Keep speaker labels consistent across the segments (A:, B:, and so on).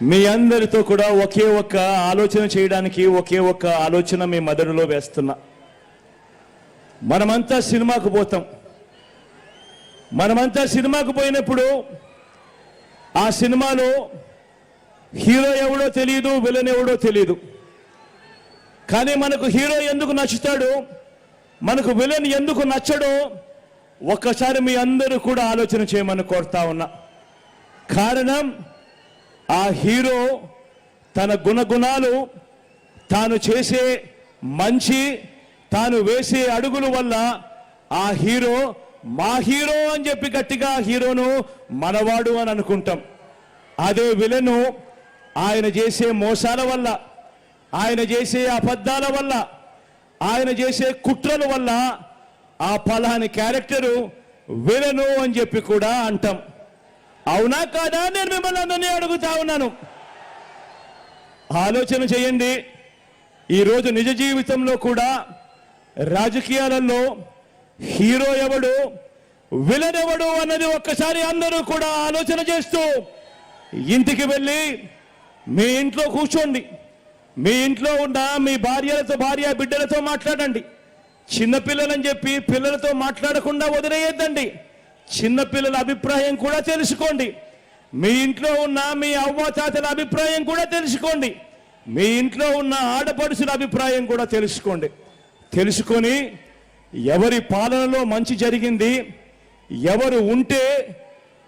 A: మీ అందరితో కూడా ఒకే ఒక్క ఆలోచన చేయడానికి ఒకే ఒక్క ఆలోచన మీ మెదడులో వేస్తున్నా. మనమంతా సినిమాకు పోతాం. మనమంతా సినిమాకు పోయినప్పుడు ఆ సినిమాలో హీరో ఎవడో తెలియదు, విలన్ ఎవడో తెలియదు. కానీ మనకు హీరో ఎందుకు నచ్చుతాడు, మనకు విలన్ ఎందుకు నచ్చడో ఒక్కసారి మీ అందరూ కూడా ఆలోచన చేయమని కోరుతా ఉన్నా. కారణం, ఆ హీరో తన గుణగుణాలు, తాను చేసే మంచి, తాను వేసే అడుగుల వల్ల ఆ హీరో మా హీరో అని చెప్పి గట్టిగా హీరోను మనవాడు అని అనుకుంటాం. అదే విలను ఆయన చేసే మోసాల వల్ల, ఆయన చేసే అబద్ధాల వల్ల, ఆయన చేసే కుట్రల వల్ల ఆ పలాని క్యారెక్టరు విలను అని చెప్పి కూడా అంటాం. అవునా కాదా? నేను మిమ్మల్ని అందరినీ అడుగుతా ఉన్నాను. ఆలోచన చేయండి. ఈరోజు నిజ జీవితంలో కూడా రాజకీయాలలో హీరో ఎవడు, విలన్ ఎవడు అన్నది ఒక్కసారి అందరూ కూడా ఆలోచన చేస్తూ ఇంటికి వెళ్ళి మీ ఇంట్లో కూర్చోండి. మీ ఇంట్లో ఉన్న మీ భార్య బిడ్డలతో మాట్లాడండి. చిన్నపిల్లలని చెప్పి పిల్లలతో మాట్లాడకుండా వదిలేయద్దండి. చిన్నపిల్లల అభిప్రాయం కూడా తెలుసుకోండి. మీ ఇంట్లో ఉన్న మీ అవ్వాతాతల అభిప్రాయం కూడా తెలుసుకోండి. మీ ఇంట్లో ఉన్న ఆడపడుచుల అభిప్రాయం కూడా తెలుసుకోండి. తెలుసుకొని ఎవరి పాలనలో మంచి జరిగింది, ఎవరు ఉంటే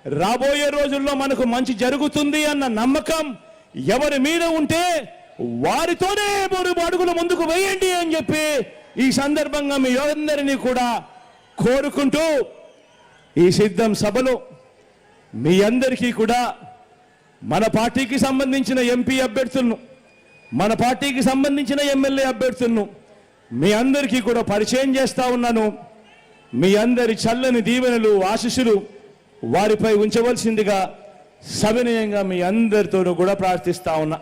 A: రాబోయే రోజుల్లో మనకు మంచి జరుగుతుంది అన్న నమ్మకం ఎవరి మీద ఉంటే వారితోనే 3 అడుగులు ముందుకు వేయండి అని చెప్పి ఈ సందర్భంగా మీ అందరినీ కూడా కోరుకుంటూ ఈ సిద్ధం సభలో మీ అందరికీ కూడా మన పార్టీకి సంబంధించిన ఎంపీ అభ్యర్థులను, మన పార్టీకి సంబంధించిన ఎమ్మెల్యే అభ్యర్థులను మీ అందరికీ కూడా పరిచయం చేస్తా ఉన్నాను. మీ అందరి చల్లని దీవెనలు, ఆశీస్సులు వారిపై ఉంచవలసిందిగా సవినయంగా మీ అందరితోనూ కూడా ప్రార్థిస్తా ఉన్నా.